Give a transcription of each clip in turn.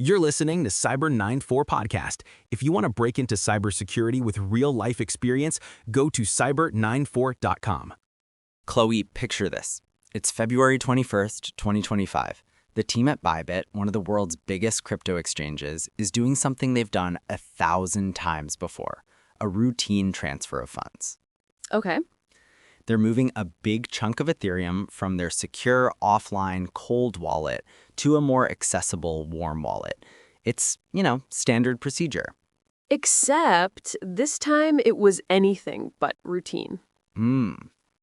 You're listening to Cyber 94 Podcast. If you want to break into cybersecurity with real-life experience, go to cyber94.com. Chloe, picture this. It's February 21st, 2025. The team at Bybit, one of the world's biggest crypto exchanges, is doing something they've done 1,000 times before, a routine transfer of funds. Okay. They're moving a big chunk of Ethereum from their secure, offline, cold wallet to a more accessible, warm wallet. It's, standard procedure. Except this time it was anything but routine.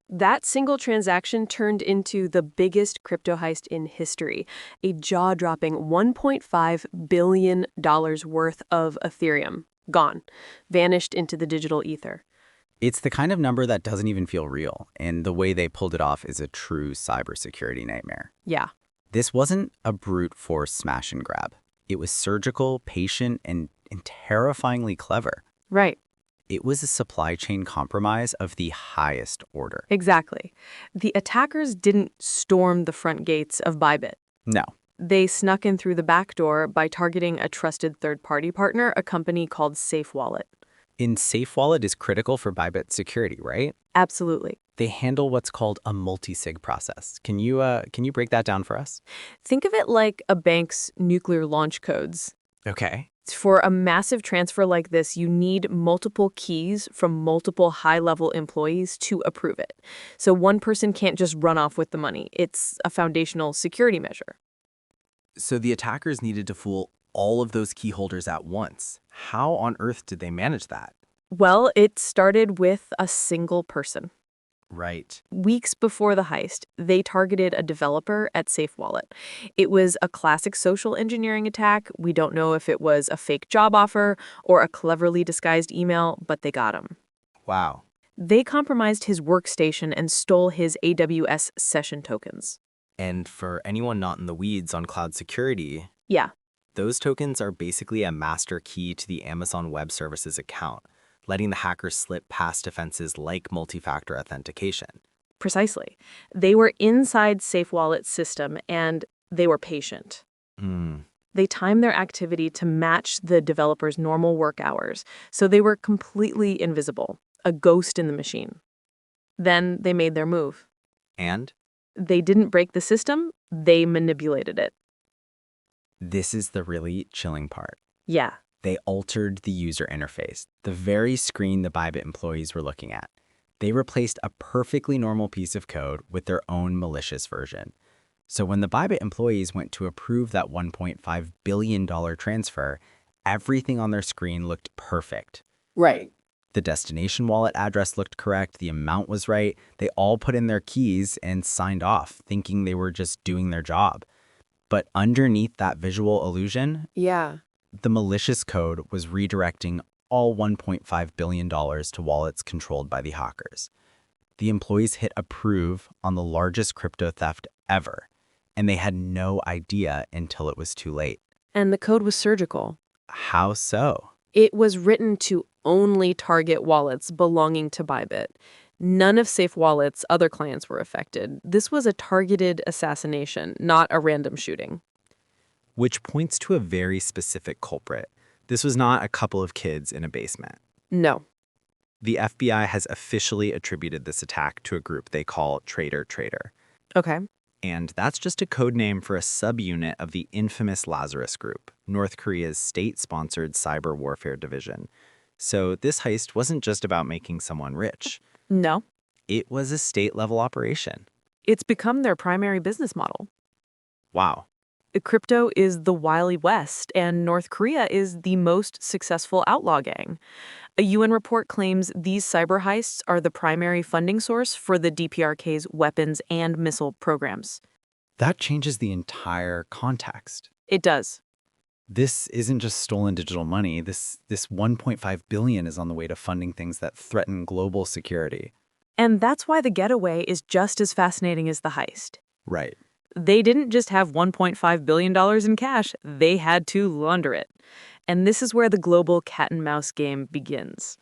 That single transaction turned into the biggest crypto heist in history, a jaw-dropping $1.5 billion worth of Ethereum. Gone. Vanished into the digital ether. It's the kind of number that doesn't even feel real, and the way they pulled it off is a true cybersecurity nightmare. Yeah. This wasn't a brute force smash and grab. It was surgical, patient, and terrifyingly clever. Right. It was a supply chain compromise of the highest order. Exactly. The attackers didn't storm the front gates of Bybit. No. They snuck in through the back door by targeting a trusted third-party partner, a company called SafeWallet. And SafeWallet is critical for Bybit security, right? Absolutely. They handle what's called a multi-sig process. Can you break that down for us? Think of it like a bank's nuclear launch codes. Okay. For a massive transfer like this, you need multiple keys from multiple high-level employees to approve it. So one person can't just run off with the money. It's a foundational security measure. So the attackers needed to fool all of those key holders at once. How on earth did they manage that? Well, it started with a single person. Right. Weeks before the heist, they targeted a developer at SafeWallet. It was a classic social engineering attack. We don't know if it was a fake job offer or a cleverly disguised email, but they got him. Wow. They compromised his workstation and stole his AWS session tokens. And for anyone not in the weeds on cloud security, Yeah. those tokens are basically a master key to the Amazon Web Services account, letting the hackers slip past defenses like multi-factor authentication. Precisely. They were inside SafeWallet's system, and they were patient. They timed their activity to match the developer's normal work hours, so they were completely invisible, a ghost in the machine. Then they made their move. And? They didn't break the system, they manipulated it. This is the really chilling part. Yeah. They altered the user interface, the very screen the Bybit employees were looking at. They replaced a perfectly normal piece of code with their own malicious version. So when the Bybit employees went to approve that $1.5 billion transfer, everything on their screen looked perfect. Right. The destination wallet address looked correct, the amount was right, they all put in their keys and signed off, thinking they were just doing their job. But underneath that visual illusion, Yeah. the malicious code was redirecting all $1.5 billion to wallets controlled by the hackers. The employees hit approve on the largest crypto theft ever, and they had no idea until it was too late. And the code was surgical. How so? It was written to only target wallets belonging to Bybit. None of SafeWallet's other clients were affected. This was a targeted assassination, not a random shooting. Which points to a very specific culprit. This was not a couple of kids in a basement. No. The FBI has officially attributed this attack to a group they call TraderTraitor. Okay. And that's just a code name for a subunit of the infamous Lazarus Group, North Korea's state-sponsored cyber warfare division. So this heist wasn't just about making someone rich. No. It was a state-level operation. It's become their primary business model. Wow. Crypto is the Wily West, and North Korea is the most successful outlaw gang. A UN report claims these cyber heists are the primary funding source for the DPRK's weapons and missile programs. That changes the entire context. It does. This isn't just stolen digital money. This $1.5 billion is on the way to funding things that threaten global security. And that's why the getaway is just as fascinating as the heist. Right. They didn't just have $1.5 billion in cash, they had to launder it. And this is where the global cat-and-mouse game begins.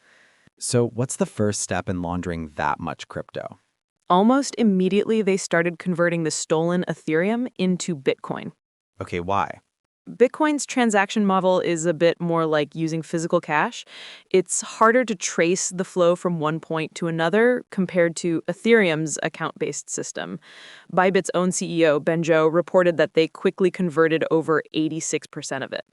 So what's the first step in laundering that much crypto? Almost immediately, they started converting the stolen Ethereum into Bitcoin. Okay, why? Bitcoin's transaction model is a bit more like using physical cash. It's harder to trace the flow from one point to another compared to Ethereum's account-based system. Bybit's own CEO, Benjo, reported that they quickly converted over 86% of it.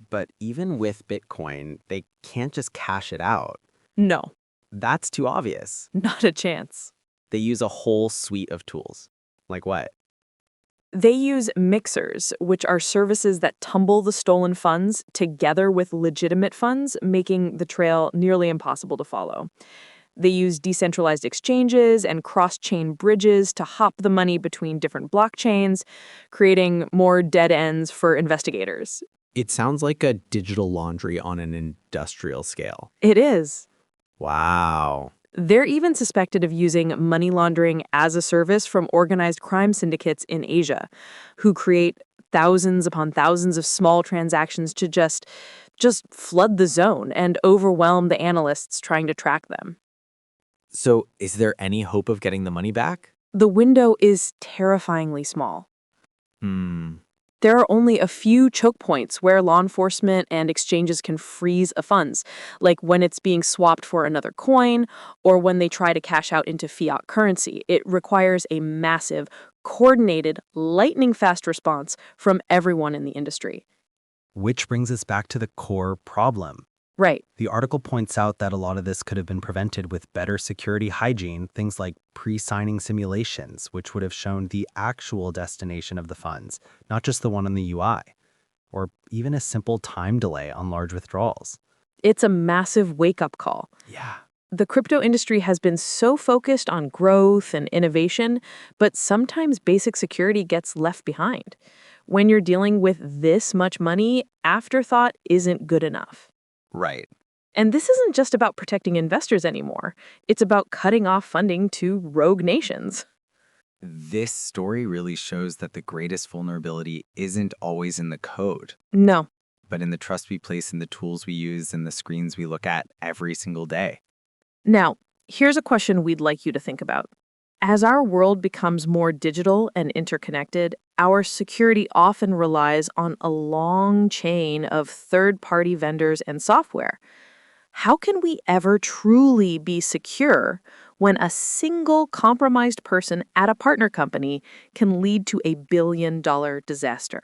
But even with Bitcoin, they can't just cash it out. No, That's too obvious. not a chance. They use a whole suite of tools. Like what? They use mixers, which are services that tumble the stolen funds together with legitimate funds, making the trail nearly impossible to follow. They use decentralized exchanges and cross-chain bridges to hop the money between different blockchains, creating more dead ends for investigators. It sounds like a digital laundry on an industrial scale. It is. Wow. They're even suspected of using money laundering as a service from organized crime syndicates in Asia, who create thousands upon thousands of small transactions to just flood the zone and overwhelm the analysts trying to track them. So is there any hope of getting the money back? The window is terrifyingly small. There are only a few choke points where law enforcement and exchanges can freeze a funds, like when it's being swapped for another coin or when they try to cash out into fiat currency. It requires a massive, coordinated, lightning-fast response from everyone in the industry. Which brings us back to the core problem. Right. The article points out that a lot of this could have been prevented with better security hygiene, things like pre-signing simulations, which would have shown the actual destination of the funds, not just the one on the UI, or even a simple time delay on large withdrawals. It's a massive wake-up call. Yeah. The crypto industry has been so focused on growth and innovation, but sometimes basic security gets left behind. When you're dealing with this much money, afterthought isn't good enough. Right. And this isn't just about protecting investors anymore. It's about cutting off funding to rogue nations. This story really shows that the greatest vulnerability isn't always in the code, No. but in the trust we place in the tools we use and the screens we look at every single day. Now, here's a question we'd like you to think about. As our world becomes more digital and interconnected, our security often relies on a long chain of third-party vendors and software. How can we ever truly be secure when a single compromised person at a partner company can lead to a billion-dollar disaster?